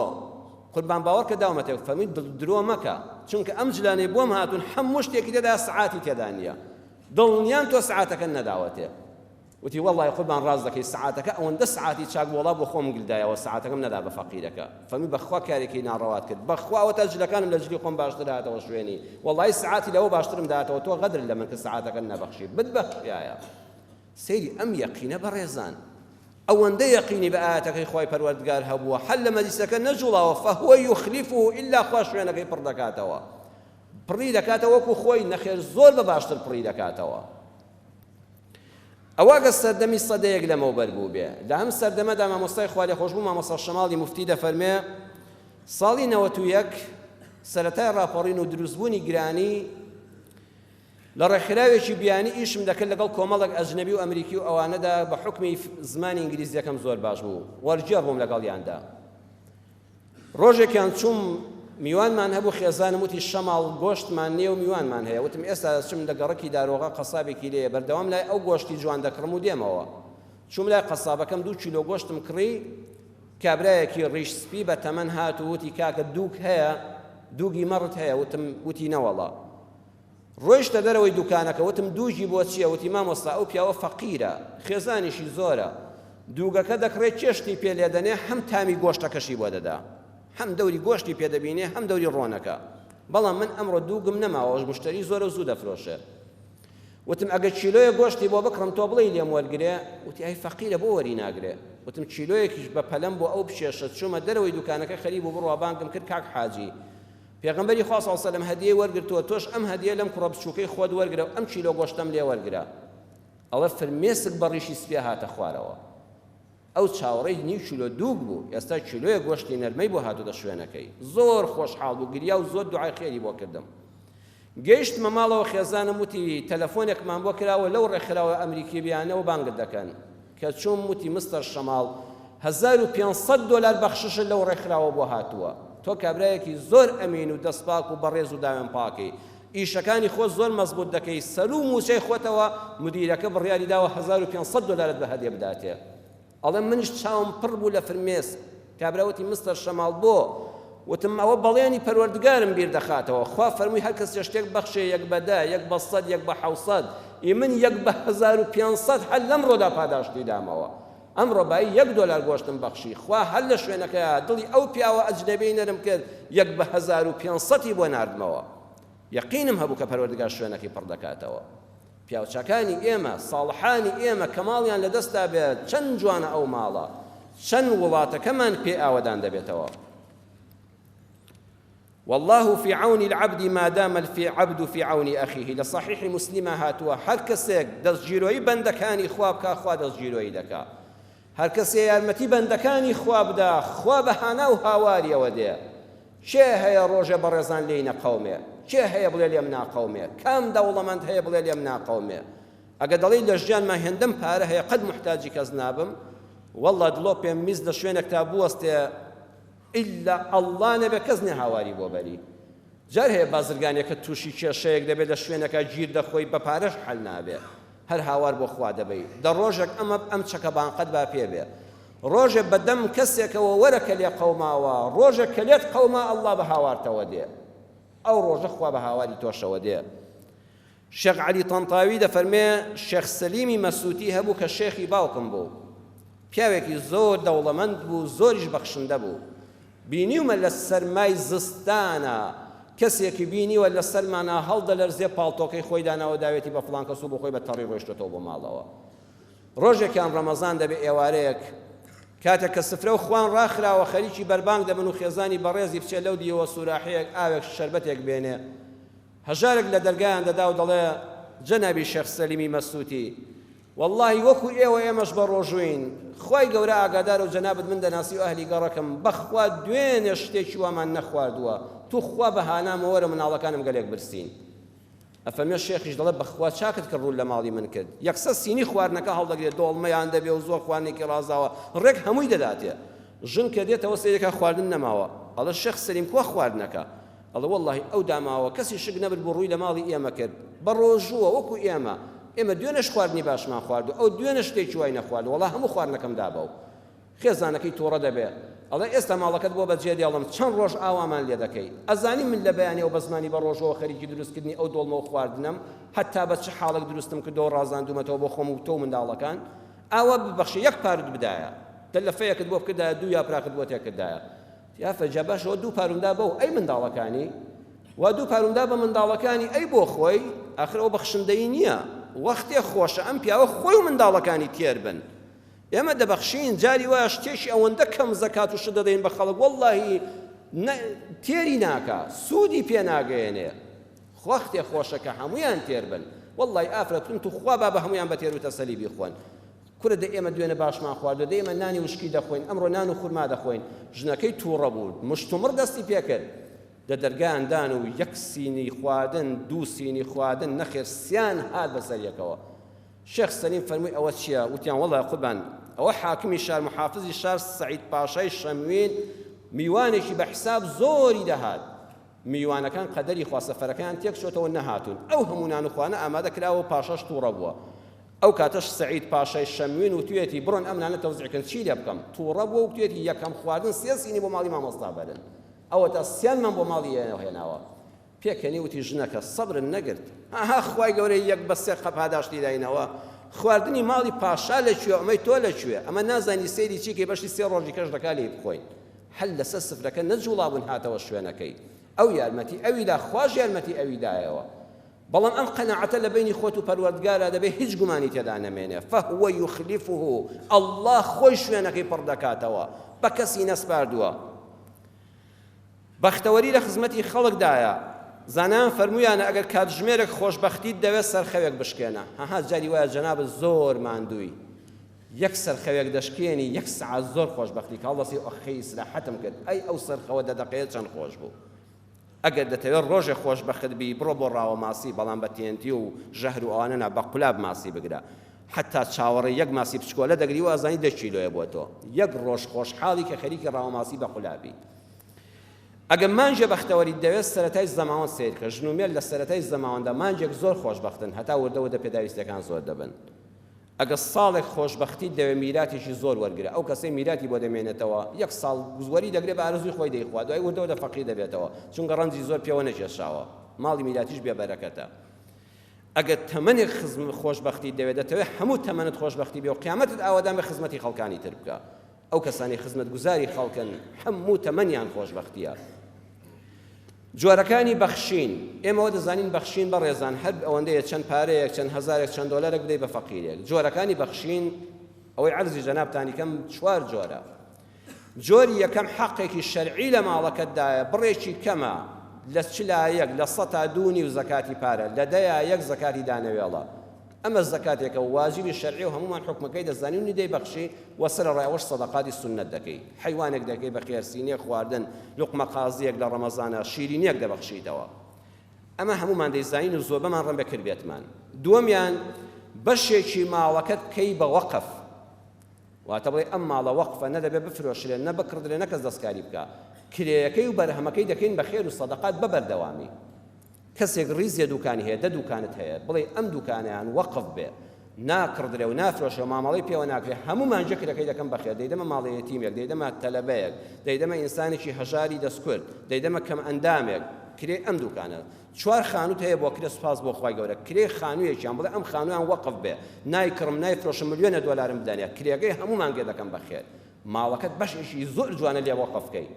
قوربان باوەڕ کە داومەتێ فەرمووی درۆ مەکە چونکە ئەم جلانەی بۆم هاتوون هەموو شتێکی تێدا سعاتی تێدا نییە دڵنیان تۆ سعاتەکە نەداوەتێ وتی وەڵڵی قوربان ڕاست دەکەی سعاتەکە ئەوەندە سعاتی چاک وەڵا بۆ خۆم گلدایەوە سعاتەکەم نەدا بە فەقیرەکە فەرمووی بەخوا کارێکی ناڕەوات کرد بەخواوە تا جلەکانم لە جلی خۆم باشتر هاتەوە شوێنی وەڵڵی سعاتی لەوە باشترم داهاتەوە تۆ غەدر لە من کە سعاتەکە نەبەخشی بدبەختیایە سەیری ئەم یەقینە بەڕێزان ئەوەندە یەقینی بە ئاەتەکەی خۆی پەروەردگار هەبووە هەر لە مەجلیسەکە نەجوڵاوە فەهوە یوخلیفه ئیلا خوا شوێنەکەی پڕ دەکاتەوە پڕی دەکاتەوە وەکو خۆی نەخێر زۆر بە باشتر پڕی دەکاتەوە ئەوە گە سەردەمی سەدەیەک لەمەوبەر بوو بێ لە هەم سەردەمەدا مامۆستای خوا لێ خۆشبوو مامۆستا شەماڵی موفتی دەفەرمێ ساڵی 91 سەرەتای ڕاپەڕین و دروستبوونی گرانی لە ڕێکخراوێکی بیانی ئیشم دەکرد لەگەڵ کۆمەڵێک ئەجنەبی و ئەمریکی و ئەوانەدا بە حوکمی زمانی ئینگلیزیەکەم زۆر باش بوو وەرجێڕ بووم لەگەڵیاندا ڕۆژێکیان چووم میوانمان هەبوو خێزانم وتی شەماڵ گۆشتمان نییە و میوانمان هەیە وتم ئێستا چم لە گەڕەکی دارۆغا قەسابێکی لێیە بەردەوام لای ئەو گۆشتی جوان دەکڕم و دێمەوە چووم لای قەسابەکەم 2 کیلۆ گۆشتم کڕی کابرایەکی ڕیش سپی بە تەمەن هات و وتی کاکە دووک هەیە دووگی مەڕت هەیە وتی نەوەڵا ڕۆیشتە دەرەوەی دوکانەکە وتم دووژی بۆ چییە وتی مامۆستا ئەو پیاوە فەقیرە خێزانیشی زۆرە دووگەکە دەکڕێت چێشتی پێ لێدەنێ هەم تامی گۆشتەکەشی بۆ دەدا هەم دەوری گۆشتی پێدەبینێ هەم دەوری ڕۆنەکە بەڵام من ئەمڕۆ دووگم نەماوەش مشتری زۆرە و زوو دەفرۆشێ وتم ئەگە چیلۆیە گۆشتی بۆ بکڕم تۆ بڵێ لێم وەرگرێ وتی ئای فەقیرە بۆ وەری ناگرێ وتم چیلۆیەکیش بە پەلەم بۆ ئەو بشێشە چوومە دەرەوەی دوکانەکە خەریب و بڕوا بانگم کرد کاک حاجی پێغەمبەری خوا صلی الله علیه و سلم هەدیە وەرگرتووە تۆش ئەم هەدیە لەم کوڕە بچووکەی خۆت وەرگرە و ئەم چیلۆ گۆشتەم لێ وەرگرە ئەڵێ فرمێسک بە ڕیشی سپێ هاتە خوارەوە ئەو چاوەڕێی نیو کیلۆ دووک بوو ئێستا کیلۆیە گۆشتی نەرمەی بۆ هاتوودە شوێنەکەی زۆر خۆشحاڵ بوو گریا و زۆر دوعای خێری بۆ کردم گەیشتمە ماڵەوە خێزانم وتی تەلەفۆنێکمان بۆ کراوە لەو ڕێکخراوە ئەمریکی بیانەوە بانگت دەکەن کە چوم وتی مستەر شەماڵ 1500 دلار بەخششە لەو ڕێکخراوە بۆ هاتووە تۆ کابرایەکی زۆر ئەمین و دەستپاک و بەڕێز و داوێن پاکەی ئیشەکانی خۆ زۆر مەزبوط دەکەی سەر و موچەی خۆتەوە مدیرەکە بڕیاری داوە 1500 دلارت بە هەدیە بداتێ ئەڵێ منیش چاوم پڕ بوو لە فرمێس کابراوتی مستەر شەماڵ بۆ وتم ئەوە بەڵێنی پەروەردگارم بیر دەخاتەوە خوا فەرمووی هەر کەس شتێک بەخشێ یەک بە 10 یەک بە 100 یەک بە 700 من یەک بە 1500 هەر لەمڕۆدا پاداشتی دامەوە ئەمڕۆ بای 1 دلار گۆشتم بەخشی خوا هەر لە شوێنەکەیە دڵی ئەو پیاوە ئەجنەبی نەرم کرد یەک بە 1500 بۆ ناردمەوە یەقینم هەبوو کە پەروەردگار شوێنەکەی پڕ دەکاتەوە پیاوچەکانی ئێمە ساڵحانی ئێمە کە ماڵیان لەدەستا بێت چەند جوانە ئەو ماڵە چەند وڵاتەکەمان پێ ئاوەدان دەبێتەوە والله في عون العبد ما دام العبد في عون أخيه لصحيح مسلم هاتوا هر کەسێک دەستگیرۆیی بەندەکانی خوا بکە خوا دەستگیرۆیی دەکا هەر کەسێ یارمەتی بەندەکانی خوا بدا خوا بەهانا و هاواریەوە دێ چێ هەیە ڕۆژێ بەڕێزان لێی نەقەومێ چێ هەیە بڵێ لێم ناقەومێ کام دەوڵەمەند هەیە بڵێ لێم ناقەومێ ئەگە دەڵی لە ژیانمان هێندەم پارە هەیە قەت محتاجی کەس نابم وەڵڵا دڵۆ پێم میز لە شوێنێک تا بوەستێ ئیلا ئەڵڵا نەبێ کەس نێ هاواری بۆ بەری جار هەیە بازرگانێکە تووشی کێشەیەک دەبێت لە شوێنەکە گیر دەخۆی بە پارەش حەل نابێ هەر هاوار بۆ خوا دەبەی دە ڕۆژێک ئەم چەکە بانقەت با پێ بێ ڕۆژێک بەدەم کەسێکەوە وەرەکە لێ قەوماوە ڕۆژێک کە لێت قەوما ئەڵڵا بە هاوارتەوە دێ ئەو ڕۆژە خوا بە هاواری تۆشەوە دێ شێخ عەلی تەنتاوی دەفەرمێ شێخ سەلیمی مەسووتی هەبوو کە شێخی باوکم بوو پیاوێکی زۆر دەوڵەمەند بوو زۆریش بەخشندە بوو بینیومە لە سەرمای زستانە کەسێکی بینیوە لە سەرمانە هەڵدەلەرزێ پاڵتۆکەی خۆی داناوە داوێتی بە فڵان کەس و بۆ خۆی بە تەڕی ڕۆیشتێتەوە بۆ ماڵەوە ڕۆژێکیان ڕەمەزان دەبێ ئێوارەیەک کاتێک کە سفرە و خوان ڕاخراوە خەریکی بەربانگ دەبن و خێزانی بەڕێزی بچێت لەو دیەوە سوراحەیەک ئاوێک شەربەتێک بێنێ هەژارێک لە دەرگایان دەدا و دەڵێ جەنابی شێخ سەلیمی مەسعودی واللهی وەکو ئێوە ئێمەش بە ڕۆژوین خوای گەورە ئاگادار و جەنابت من دەناسی و ئەهلی گەڕەکەم بەخوا دوێنێ شتێکی وامان نەخواردووە تو خوا بەهانامە وەرە مناڵەکانم گەلێک برسین ئەفەرمێ شێخیش دەڵێ بەخوا چاکت کە ڕوو لە ماڵی من کرد یەکسەر سینی خواردنەکە هەڵدەگرێت دۆڵمەیان دەبێ و زۆر خواردنێکی ڕازاوە ڕێک هەمووی دەداتێ ژن کە دێتەوە سەیرێکە خواردن نەماوە ئەڵێ شێخ سەلیم کوا خواردنەکە ئەڵێ وەڵڵاهی ئەو داماوە کەسی شک نەبێت بۆ ڕووی لە ماڵی ئێمە کرد بە ڕۆژووە وەکو ئێمە دوێنەش خواردنی باشمان خواردو ئەو دوێنە شتێکی وای نەخوارد وەڵا هەموو خواردنەکەم دابە و خێزانەکەی تووڕە دەبێ ئەڵێ ئێستا ماڵەکەت بۆ بەجێ دێڵم چەند ڕۆژ ئاوامان لێ دەکەی ئەزانی من لە بەیانی ئەو بە زمانی بە ڕۆژەوە خەریکی دروستکردنی ئەو دۆڵمە و خواردنم هەتا بە چه حاڵک دروستم کردەوە ڕازاندومەتەوە بۆ خۆم و تۆ منداڵەکان ئاوا ببەخشی یەک پارت بدایە تەلەفەیەکت بۆ بکردایە دوو یاپراکت بۆ تێکردایە یافەجا باشەوە دوو پاروندا بەو ئەی منداڵەکانی وا دوو پاروندا بە منداڵەکانی ئەی بۆ خۆی ئاخر ئەو بەخشندەی نییە وەختێ خۆشە ئەم پیاوە خۆی و منداڵەکانی تێر بن ئێمە دەبەخشین جاری وایە شتێکی ئەوەندە کەم زەکات و شت دەدەین بە خەڵک وەڵڵاهی تێری ناکە سوودی پێ ناگەیەنێ وەختێ خۆشەکە هەمویان تێر بن وەڵڵاهی ئافرەتون تو خوا با بە هەمویان بە تێر و تەسەلی بیخۆن کورە دە ئێمە دوێنە باشمان خواردو دە ئێمە نانی وشکی دەخۆین ئەمڕۆ نان و خورما دەخۆین ژنەکەی تووڕە بوو مشتومڕ دەستی پێکرد لە دەرگایاندان و یەک سینی خواردن دوو سینی خواردن نەخێر سیان هات بەسەر یەکەوە شێخ سەلیم فەرمووی ئەوە چییە وتیان وەڵڵا قوربان ئەوە حاکمی شار محافزی شار سەعید پاشای شەموین میوانێکی بە حساب زۆری دەهات میوانەکان قەدەری خوا سەفەرەکان تێک چۆتەوە نەهاتون ئەو هەموو نان و خوانە ئامادە کراوە پاشەش تووڕە بووە ئەو کاتەش سەعید پاشای شەموین و توێتی بڕۆن ئەم نانە تەوزیعکن چی لێ بکەم تووڕە بووە و توێتی یەکەم خواردن سێ سینی بۆ ماڵی مامۆستا بەرن ئەوە تا سیانمان بۆ ماڵی هێناوە پێکەنی وتی ژنەکە سەبرن نەگرت ئاها خوای گەورەی یەک بە سێ قەپ هاداشتی داینەوە خواردنی ماڵی پاشا لەکوێ ئەمەی تۆ لەکوێ ئەمە نازانی سەیری چیکەی بەشی سێ ڕۆژی کەش دەکا لێ بخۆین هەل لەسەر سفرەکە نەجوڵابوون هاتەوە شوێنەکەی ئەو یارمەتی ئەویدا خوش یارمەتی ئەویدایەوە بەڵام ئەم قەناعەتە لە بینی خۆت و پەروەردگارە دەبێت هیچ گومانی تێدا نەمێنێ فەهوە یخلیفه ئەڵڵا خۆی شوێنەکەی پڕ دەکاتەوە بە کەسی نەسپاردووە بەختەوەری لە خزمەتی خەڵکدایە زانان فەرمویانە ئەگەر کاتژمێرێک خۆشبەختیت دەوێت سەرخەوێک بشکێنە هەها جاری وایە جەنابەت زۆر ماندووی یەک سەرخەوێک دەشکێنی یەک سەعات زۆر خۆشبەختی کاڵەسی ئەخی ئیسراحەتم کرد ئەی ئەو سەرخەوە دەدەقەیە چەند خۆش بوو ئەگەر دەتەوێت ڕۆژێک خۆشبەخت بی بڕۆ بۆ ڕاوە ماسی بەڵام بە تێنتی و ژەهر و ئەوانە بە قولاب ماسی بگرە حتا چاوەڕێ یەک ماسی بچکۆلە دەگری و ئازانی 10 کیلۆیە بۆ تۆ یەک ڕۆژ خۆشحاڵی کە خەریکی ڕاوە ماسی بە قولابی ئەگەر مانجێ بەختەوەری دەوێت سەرەتای زەماوەند سیرکە ژنومێر لە سەرەتای زەماوەندا مانجێک زۆر خۆشبەختن هەتا وردەوەدە پێداویستەکان زۆر دەبن ئەگەر ساڵێک خۆشبەختی دەوێت میراتێکی زۆر وەرگرە ئەو کەسەی میراتی بۆ دەمێنێتەوە یەک ساڵ گوزوەری دەگرێت بە ئارزوی خۆی دەیخوا دوای وردەوەدە فەقیر دەبێتەوە چونکە ڕەنجی زۆر پێوە نەکێشاوە ماڵی میراتیش بێبەرەکەتە ئەگەر تەمەنێک خۆشبەختی دەوێت دەتەوێت هەموو تەمەنت خۆشبەختی بێ و قیامەتت ئاوادان بە خزمەتی خەڵکانی تر بکە ئەو کەسانی خزمەتگوزاری خەڵکن هەموو تەمەنیان خۆشبەختیە جۆرەکانی بەخشین ئێمەوە دەزانین بەخشین بە ڕێزان هەر ئەوەندەیە چەند پارەیەک چەند هەزارێک چەند دۆلارێک بدەی بە فەقیرێک جۆرەکانی بەخشین ئەوەی عەرزی جەنابتانی کەم 4 جۆرە جۆری یەکەم حەقێکی شەرعی لە ماڵەکەتدایە بڕێکی کەمە لە چلایەک لە 102 و زەکاتی پارە لە 10 زەکاتی دانەوێڵە ئەمە زەکاتێکە واجبی شەرعی و هەمومان حکمەکەی دەزانین و دەی بەخشی وەسەر ڕێوەش سەدەقاتی سونەت دەکەی حیوانێک دەکەی بە خێرسینێ خواردن لوقمە قازیەک لە ڕەمەزانە شیرینیەک دەبەخشیتەوە ئەمە هەمومان دەیزانین و زۆربەمان ڕەن بەکرد بێتمان دووەمیان بەشێکی ماڵەکەت کەی بە وەقف واتە بڵێ ئەم ماڵە وەقفە نەدەبێت بفرۆشرێن نە بکردرێن نە کەس دەستکاری بکە کرێیەکەی و بەرهەمەکەی دەکەین بە خێر و سەدەقات بەبەردەوامی کەسێک ڕیزیە دوکانی هەیە 10 دوکانت هەیە بڵێ ئەم دوکانیان وەقف بێ ناکردرێ و نافرۆشە و مامەڵەی پێوە ناکرێت هەمومان جەکرەکەی دەکەم بەخێر دەیدەمە ماڵی یەتیمێک دەیدەمە تەلەبەیەک دەیدەمە ئینسانێکی هەژاری دەستکرد دەیدەمە کەم ئەندامێک کرێ ئەم دوکانە 4 خانووت هەیە بۆ کرێ سوپاس بۆ خوای گەورە کرێ خانوویەکیان بڵێ ئەم خانوویان وەقف بێ نایکڕم نایفرۆشم ملیۆنە دۆلارم بدەنێ کرێگەی هەمومان گێ دەکەم بەخێر ماڵەکەت بەشێکی زۆر جوانە لێ وەقف بکەی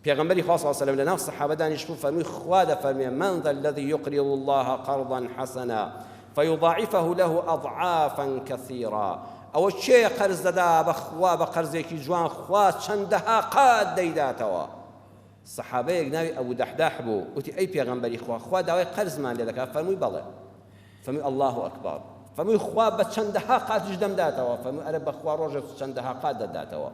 پێغەمبەری خوا صلی الله علیه و سلم لەناو سەحابە دانیشتبوو فەرمووی خوا دەفەرمێ من ذا الذي يقرض الله قرضا حسنا فيضاعفه له أضعافا كثيرا ئەوە کێ قەرز دەدا بەخوا بە قەرزێکی جوان خوا چەندەها قات دەیداتەوە. سەحابەیەک ناوی ئەبوو دەحداح بوو، وتی ئەی پێغەمبەری خوا داوای قەرزمان لێ دەکات، فەرمووی بەڵێ، فەرمووی الله ئەکبەر، فەرمووی خوا بە چەندەها قاتیش دەمداتەوە، فەرمووی ئەرە بەخوا ڕۆژێک چەندەها قات دەداتەوە.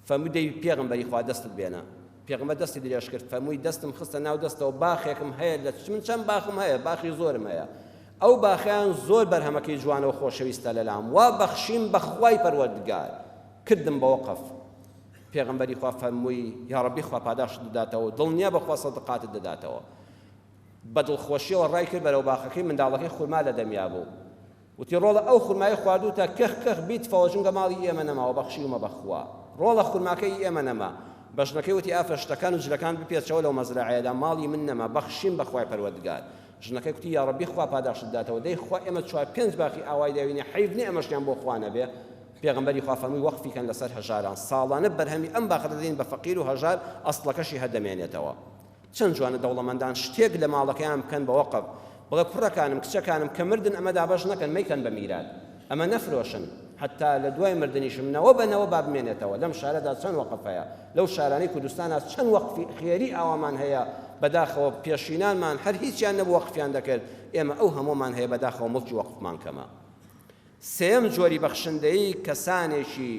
فەرمووی دەی پێغەمبەری خوا دەستت بێنە. پێغەمبەر دەستی درێژ کرد، فەرمووی دەستم خستە ناو دەستەوە، باخێکم هەیە من چەند باخم هەیە، باخی زۆرم هەیە، ئەو باخیان زۆر بەرهەمەکەی جوانەوە خۆشەویستە لەلام، وا بەخشیم بەخوای پەروەردگار کردم بە وەقف. پێغەمبەری خوا فەرمووی یا ڕەبی خوا پاداشت دەداتەوە، دڵنیا بەخوا سەدقاتت دەداتەوە. بە دڵخۆشیەوە ڕای کرد بەرەو باخەکەی، منداڵەکەی خورما لە دەمیا بوو، وتی ڕۆڵە ئەو خورمای خواردوتە کەخ بیتفەوە، چونکە ماڵی ئێمە نەماوە، بەخشیومە بەخوا. ڕۆڵە خورماکەی ئێمە نەما، بەژنەکەی وتی ئافرە شتەکان و جلەکان بپێچەوە لەو مەزرعەیەدا، ماڵی من نەما، بەخشیم بەخوای پەروەردگار. ژنەکەی کوتی یا ڕەبی خوا پاداشت دەداتەوە، دەی خوا ئێمە 4-5 باخی ئاوای دەوینێ، حەیف نییە ئەمەشیان بۆ خوا نەبێ. پێغەمبەری خوا فەرمووی وەقفیکەن لەسەر هەژاران، ساڵانە بەرهەمی ئەم باخە دەدەین بە فەقیر و هەژار، ئەسڵەکەشی هەردەمێنێتەوە. چەند جوانە دەوڵەمەندان شتێک لە ماڵەکەیان بکەن بە وەقف، بڵێ کوڕەکانم کچەکانم کە مردن ئەمە دابەش نەکەن، مەیکەن بە میرات، ئەمە نەفرۆشن، حتا لە دوای مردنیشم نەوە بەنەوە بابمێنێتەوە. لەم شارەدا چەند وەقف هەیە، لەو شارانەی کوردستانە چەند وەقفی خێری ئاوامان هەیە بەداخەوە، پێشینانمان هەر هیچیان نەبوو وەقفیان دەکرد، ئێمە ئەو هەمومان هەیە بەداخەوە، مڵکی وەقفمان کەمە. سێم جۆری بەخشندەی کەسانێکی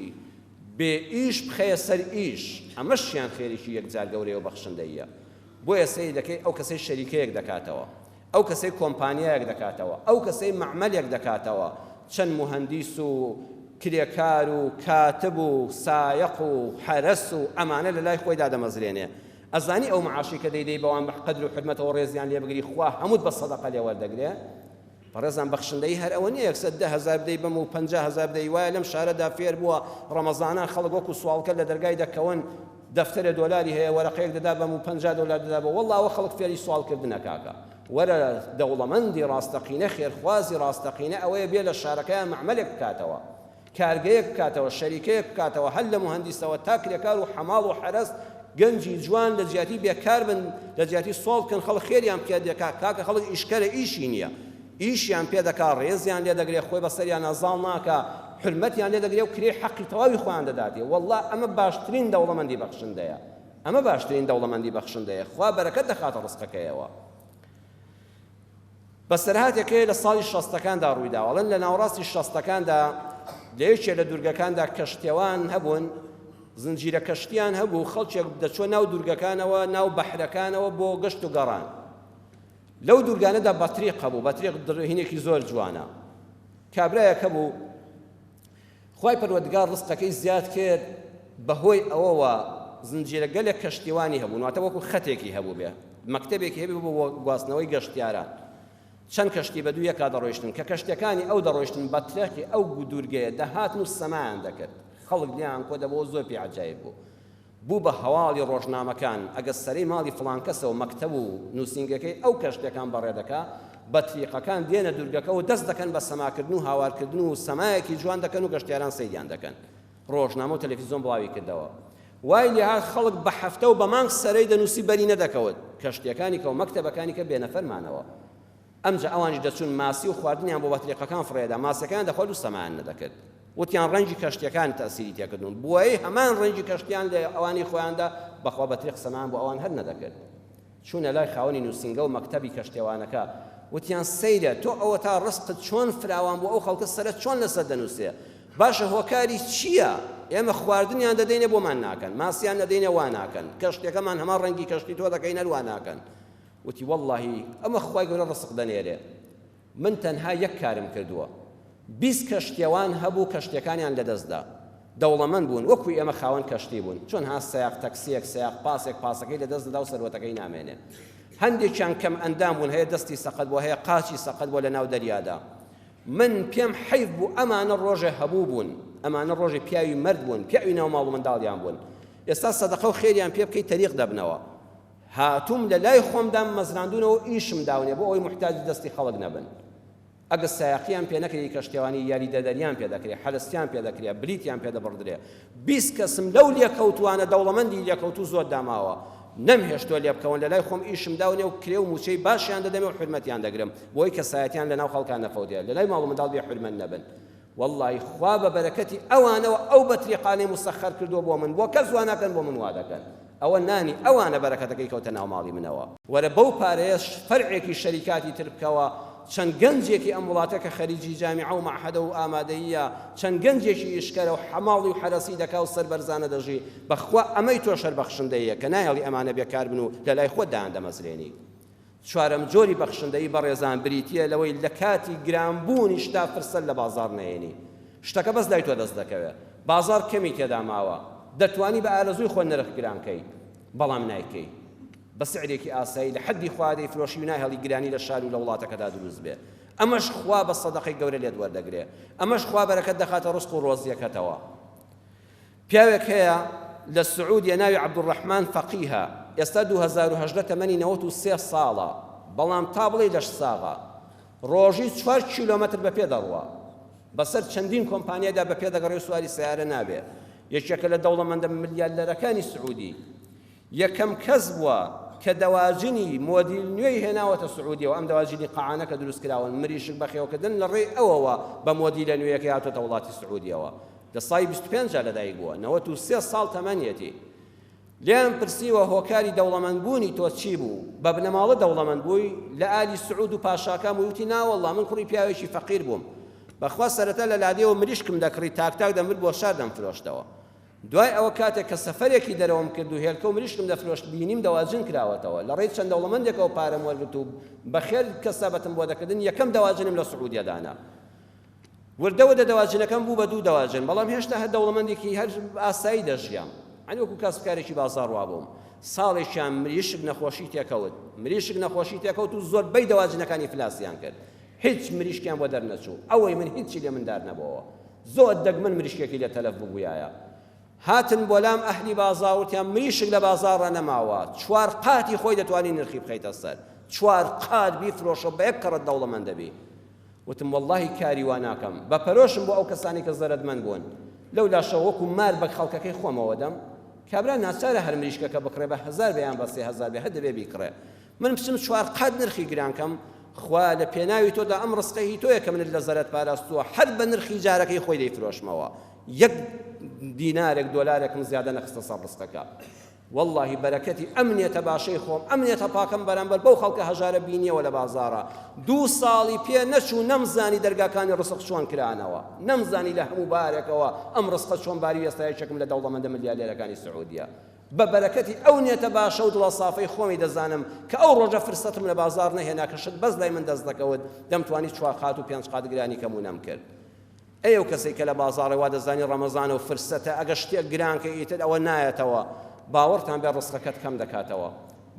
بێ ئیش بخەیە سەر ئیش، ئەمەشیان خێریکی یەکجار گەورەیە و بەخشندەیە. بۆیە سەی دەکەی ئەو کەسەی شەریکەیەک دەکاتەوە، ئەو کەسەی کۆمپانیایەک دەکاتەوە، ئەو کەسەی مەعمەلێک دەکاتەوە، چەند مهندیس و کرێکار و کاتب و سایق و حەرەس و ئەمانە لە لای خۆی دادەمەزرێنێ. ئەزانی ئەو معاشی کە دەیدەی بەوان بە قەدر و حرمەتەوە ڕێزیان لێ بگری، خوا هەمووت بە سەدەقە لێ وەردەگرێ. بەڕێزان بەخشندەی هەر ئەوە نییە 10,000 بدەی بەم و 50,000 بدەی، وایە لەم شارەدا فێر بووە ڕەمەزانان خەڵک وەکو سوالکە لە دەرگای دەکەون، دەفتەرە دۆلاری هەیە وەرەقەیەک دەدا بەم و 50 دۆلار دەدا بە، وەڵڵا ئەوە خەڵک فێری سوالکردنە کاکە. وەرە دەوڵەمەندی ڕاستەقینە خێرخوازی ڕاستەقینە ئەوەیە بێ لە شارەکەیان مەعمەلێک بکاتەوە، کارگەیەک بکاتەوە، شەریکەیەک بکاتەوە، هەل لە مهندیسەوە تا کرێکار و حەماڵ و حەرەس، گەنجی جوان لە جیاتی بێکار بن، لە جیاتی سۆڵ بکەن، خەڵک خێریان پێ دەکات، کاکە خەڵک ئیشکەرە ئیشی نییە، ئیشیان پێ دەکات، ڕێزیان لێ دەگرێت، خۆی بەسەریان نەزاڵ ناکە، حرمەتیان لێ دەگرێت و کرێ حەقی تەواوی خۆیان دەداتێ. وەڵڵا ئەمە باشترین دەوڵەمەندی بەخشندەیە، ئەمە باشترین دەوڵەمەندی بەخشندەیە، خوا بەرەکەت دەخاتە ڕزقەکەیەوە. بەسەرهاتێکەیە لە ساڵی 60ەکاندا ڕوویداوەڵێن لە ناوڕاستی 60ەکاندا لە یەکێ لە دوورگەکاندا کەشتێوان هەبوون، زنجیرە کەشتیان هەبوو، خەڵکێک دەچۆ ناو دوورگەکانەوە، ناو بەحرەکانەوە بۆ گەشت و گەڕان. لەو دوورگانەدا بەتریق هەبوو، بەتریق هینێکی زۆر جوانە. کابرایەک هەبوو، خوای پەروەردگار ڕزقەکەی زیاد کرد، بەهۆی ئەوەوە زنجیرە گەلێک کەشتیوانی هەبوو، واتە وەکو خەتێکی هەبوو بێ، مەکتەبێکی هەبوو بۆ گواستنەوەی گەشتیاران. چەند کەشتی بە دوو یەکا دەڕۆیشتن، کە کەشتەکانی ئەو دەڕۆیشتن بە ترێکی ئەو دوورگەیە دەهاتن و سەمایان دەکرد، خەڵک لیان کۆ دەبەوە، زۆر پێ عەجایب بوو. بوو بە هەواڵی ڕۆژنامەکان، ئەگە سەرەی ماڵی فڵان کەسەوە مەکتەب و نووسینگەکەی ئەو کەشتەکان بەڕێدەکا، بەتریقەکان دێنە دوورگەکە و دەست دەکەن بە سەماکردن و هاوارکردن و سەمایەکی جوان دەکەن و گەشتیاران سەیریان دەکەن. ڕۆژنامە و تەلەڤیزیۆن بڵاوی کردەوە. وای لێهات خەڵک بە هەفتە و بە مانگ سەرەی دەنووسی بەری نەدەکەوت، کەشتیەکانی کە و مەکتەبەکانی کە بێنەفەرمانەوە. ئەمجا ئەوانش دەچون ماسی و خواردنیان بۆ بەتریقەکان فڕێدا، ماسەکان دەخۆت و سەمایان نەدەکرد، وتیان ڕەنگی کەشتیەکان تەسیری تێکردون، بۆیە هەمان ڕەنگی کەشتیان لە ئەوانی خۆیاندا بەخوا بەتریق سەمان بۆ ئەوان هەر نەدەکرد. چوونە لای خاوەنی نووسینگە و مەکتەبی کەشتێوانەکە، وتیان سەیرە تۆ ئەوە تا ڕزقت چۆن فراوان بۆ ئەو خەڵکە سەرت چۆن لەسەر دەنووسێ، باشە هۆکاری چییە؟ ئێمە خواردنیان دەدەینێ بۆمان ناکەن، ماسییان دەدەینێ وا ناکەن، کەشتێکەمان هەمان ڕەنگی کەشتی تۆ دەکەینە وا ناکەن. وتی وەڵڵاهی ئەمە خوای گەورە ڕزق دەنێرێ، من تەنها یەک کارم کردووە، 20 کەشتێوان هەبوو، کەشتەکانیان لەدەستدا، دەوڵەمەند بوون، وەکوی ئێمە خاوەن کەشتی بوون، چۆن ها سەیاق تەکسیەک سەیاق پاسێک پاسەکەی لەدەست دەدا و سەروەتەکەی نامێنێ. هەندێکیان کەم ئەندام بوون، هەیە دەستی سەقەت بۆ، هەیە قاچی سەقەت بۆ لە ناو دەریادا. من پێم حەیف بوو ئەمانە ڕۆژێ هەبوو بوون، ئەمانە ڕۆژێ پیاوی مرد بوون، پیاوی ناو ماڵ و منداڵیان بوون، ئێستا سەدەقە و خێریان پێ بکەی تەریق دەبنەوە. هاتووم لە لای خۆمدام مەزراندونەوە ئیشم داونێ بۆ ئەوەی محتاجی دەستی خەڵک نەبن. ئەگە سایقیان پێ نەکردی کەشتێوانی یاری دەدەریان پێ دەکرێت، حەلەستیان پێ دەکرێت، بلیتیان پێ دەبڕدرێ. 20 کەسم لەو لێکەوتوانە دەوڵەمەندی لێکەوتوو زۆر داماوە، نەمهێشتۆ لێ بکەون، لە لای خۆم ئیشم داونێ و کرێ و موچەی باشیان دەدەمێ و حرمەتیان دەگرم، بۆی کە سایەتیان لە ناو خەڵکان نەفەوتێ، لە لای ماڵ و منداڵ بێ حرمەت نەبن. والله خوا بە بەرەکەتی ئەوانەوە ئەو بەتریقانەی مسەخەر کردووە بۆ من بۆ کەس وا ناکەن بۆ من وا دەکەن ئەوە نانی ئەوانە بەرەکەتەکەی کەوتە ناو ماڵی منەوە وەرە بەو پارەیەش فەرعێکی شەریکاتی تر بکەوە چەند گەنجێکی ئەم وڵاتە کە خەریجی جامیعە و مەعهەدە و ئامادەییە چەند گەنجێکی ئیشکەرە و حەماڵی و حەرەسی دەکا و سەربەرزانە دەژی بەخوا ئەمەی تۆ شەربەخشندەیە کە نایەڵی ئەمانە بێکار بن و لە لای خۆتدایان دەمەزرێنی چوارەم جۆری بەخشندەی بەڕێزان بریتیە لەوەی لە کاتی گرانبوونی شتا فرسەت لە بازاڕ نەهێنی شتەکە بەس لای تۆ دەست دەکەوێت بازاڕ کەمی تێدا ماوە دەتوانی بە ئارەزووی خۆ نرخ گرانکەی بەڵام نایکەی بە سعرێکی ئاسایی لە حەدی خوا دەیفرۆشی و ناهێڵی گرانی لە شار و لە وڵاتەکەدا دروست بێ ئەمەش خوا بە سەدەقەی گەورە لێت وەردەگرێ ئەمەش خوا بەرەکەت دەخاتە ڕزق و ڕۆزیەکەتەوە پیاوێک هەیە لە سعودیە ناوی عەبدوڕەحمان فەقیهە ئێستا 2018 تەمەنی 93 ساڵە بەڵام تا بڵێ لەش ساغا ڕۆژی 4 کیلۆمەتر بەپێ دەڕوە بەسەر چەندین کۆمپانیادا بەپێ دەگەڕێ و سواری سیارە نابێ یەکێکە لە دەوڵەمەندە ملیاردەرەکانی سعودی یەکەم کەس بووە کە دەواژنی مۆدیل نوێی هێناوەتە سعودیەوە ئەم دەواژنی قەعانە کە دروست کراون مریشک بەخێوکردن لە ڕێی ئەوەوە بە مۆدیلە نوێیەکە هاتۆتە وڵاتی سعودیەوە لە ساڵی 25 لەدایک بووە 93 ساڵ تەمەنیەتی لێم پرسیوە هۆکاری دەوڵەمەندبوونی تۆ چی بوو بە بنەماڵە دەوڵەمەند بووی لە ئالی سعود و پاشاکان وتی ناوەڵڵا من کوڕی پیاوێکی فەقیر بووم بەخوا سەرەتا لە لادێەوە مریشکم دەکڕی تاک دەمرد بۆ شار دەمفرۆشتەوە دوای ئەوە کاتێک کە سەفەرێکی دەرەوەم کرد و هێلکە و مریشکم دەفرۆشت بینیم دەواژن کراوەتەوە لە ڕێی چەند دەوڵەمەندێکەوە پارەم وەرگرت و بەخێر کەسابەتم بۆ دەکردن یەکەم دەواژنم لە سعودیەدانا وردەوە دەواژنەکەم بوو بە 2 دەواژن بەڵام هێشتا هەر دەوڵەمەندێکی هەر ئاسایی دەژیام وەکو کەسبکارێکی بازاڕ وا بووم ساڵێکیان مریشک نەخۆشی تێکەوت و زۆربەی دەواژنەکانی فلاسیان کرد هیچ مریشکیان بۆ دەرنەچوو ئەوەی من هیچی لێ مندار نەبووەوە زۆر دەگمن مریشکێکی لە تەلەف ببوویایە هاتن بۆ لام ئەهلی بازاڕوتیان مریشک لە بازاڕە نەماوە 4 قاتی خۆی دەتوانی نرخی بخەیتە سەر 4 قات بیفرۆشە بە 1 قەرەت دەوڵەمەند دەبی وتم واللهی کاری وا ناکەم بە پەرۆشم بۆ ئەو کەسانی کە زەرەتمەند بوون لەولا شەو وەکو مار بە خەڵکەکەی خۆمەوە دەم کابرا ناچارە هەر مریشکەکە بکڕێ بە 1000 بەیان بە 3000 بێ هەر دەبێ بیکڕێ من بچم 4 قات نرخی گرانکەم خوا لە پێناوی تۆدا ئەم ڕستقەی تۆیە کە منت لە زەرەت پاراستووە هەر بە نرخی جارەکەی خۆی دەیفرۆشمەوە 1 دینارێک دۆلارێکم زیادە نەخستە سەر ڕستەکە واللهی بەرەکەتی ئەمنێتە باشەی خۆم ئەمنێتە پاکەم بەرامبەر بەو خەڵکە هەژارە بینیەوە لە بازاڕە 2 ساڵی پێ نەچوو نەمزانی دەرگاکانی ڕسق چۆن کرانەوە نەمزانی لە هەموو بارێکەوە ئەم ڕستقە چۆن باری ئێستایەکێکم لە دەوڵەمەندە ملیاردێرەکانی سعودیە بە بەرەکەتی ئەو نێتە باشە و دڵە سافەی خۆمی دەزانم کە ئەو ڕۆژە فرسەتم لە بازاڕ نەهێنا کە شت بەس لای من دەست دەکەوت دەمتوانی 4 قات و 5 قات گرانی کەمونەم کرد ئەو کەسێک کە لە بازاڕێ وا دەزانی ڕەمەزانە و فرسەتە ئەگە شتێک گرانکە ئیتر ئەوە نایەتەوە باوەڕتان بێ ڕستەکەت کەم دەکاتەوە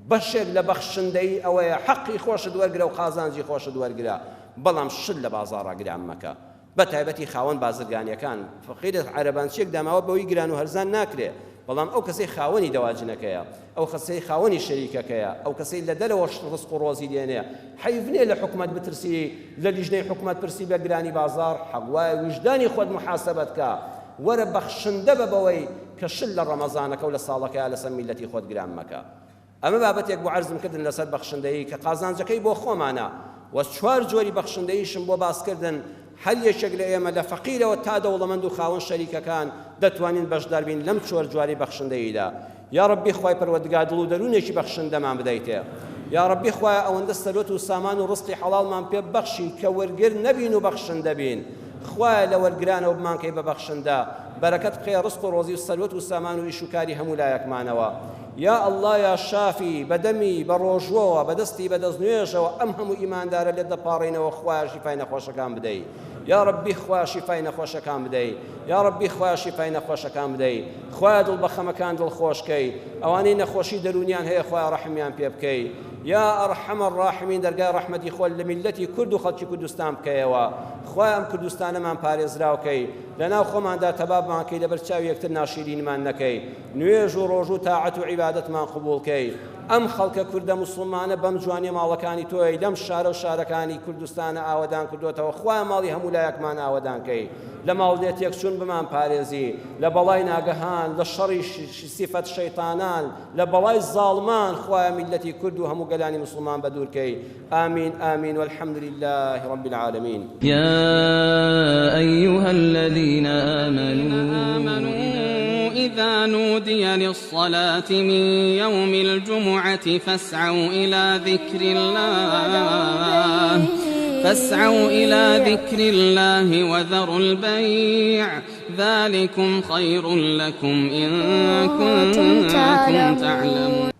بەشێک لە بەخشندەی ئەوەیە حەقی خۆشت وەرگرە و قازانجی خۆشت وەرگرە بەڵام شت لە بازاڕە گران مەکە بە تایبەتی خاوەن بازرگانیەکان فەقیرت عەرەبانچیەک داماوە بەوەی گران و هەرزان ناکرێ بەڵام ئەو کەسەی خاوەنی دەواژنەکەیە ئەو کەسەی خاوەنی شەریکەکەیە ئەو کەسەی لە دەرەوە ڕزق و ڕۆزی دێنێ حەیف نییە لە حکومەت بترسی لە لیژنەی حکومەت پرسی بە گرانی بازاڕ حەقوای وجدانی خۆت محاسەبەت کە وەرە بەخشندە بە بەوەی کە شل لە ڕەمەزانەکە و لە ساڵەکەیە لەسەر میلەتی خۆت گران مەکە ئەمە بابەتێک بۆ عەرزم کردن لەسەر بەخشندەیی کە قازانجەکەی بۆ خۆمانە و 4 جۆری بەخشندەییشم بۆ باسکردن هەر یەکێک لە ئێمە لە فەقیرەوە تا دەوڵەمەند و خاوەن شەریکەکان دەتوانین بەشدار بین لەم 4 جواری بەخشندەییدا یا ڕەبی خوای پەروەردگار دڵ و دەروونێکی بەخشندەمان بدەیتێ یا ڕەبی خوای ئەوەندە سەرۆت و سامان و ڕزقی حەڵاڵمان پێ بەخشی کە وەرگر نەبین و بەخشندە بین خوای لە وەرگرانەوە بمانکەی بە بەخشندە بەرەکەت بخەیە ڕزق و ڕۆزی و سەرۆت و سامان و ئیش و کاری هەموو لایەکمانەوە یا الله یا شافی بەدەمی بە ڕۆژوەوە بەدەستی بەدەستنوێژەوە ئەم هەموو ئیماندارە لێت دەپاڕێنەوە خوای شیفای نەخۆشەکان بدەی یا ڕەبی خوا شیفای نەخۆشەکان بدەی یا ڕەبی خوا شیفای نەخۆشەکان بدەی خوای دڵ بە خەمەکان دڵخۆشکەی ئەوانەی نەخۆشی دەرونیان هەیە خوای ڕەحمیان پێ بکەی یا ئەرحەم الراحمین دەرگای ڕەحمەتی خۆت لە میلەتی کورد و خەڵکی کوردستان بکەیەوە خوای ئەم کوردستانەمان پارێزراوکەی لەناو خۆماندا تەبابمانکەی لەبەر چاوی یەکتر ناشیرینمان نەکەی نوێژ و ڕۆژ و تاعەت و عیبادەتمان قبوڵکەی ئەم خەڵکە کوردە موسڵمانە بەم جوانی ماڵەکانی تۆی لەم شارە و شارەکانی کوردستانە ئاوەدان کردوتەوە خوای ماڵی هەموو لایەکمان ئاوەدانکەی لە ماڵدێتێک چون تووشم بمان پارێزی لە بەڵای ناگەهان لە شەڕی سیفەت شەیطانان لە بەڵای زاڵمان خوایە میلەتی کورد و هەموو گەلانی مسلمان بە دوورکەی آمین آمین والحمد لله رب العالمين. يا أيها الذين آمنوا إذا نودي للصلاة من يوم الجمعة فاسعوا إلى ذكر الله وذروا البيع ذلكم خير لكم إن كنتم تعلمون.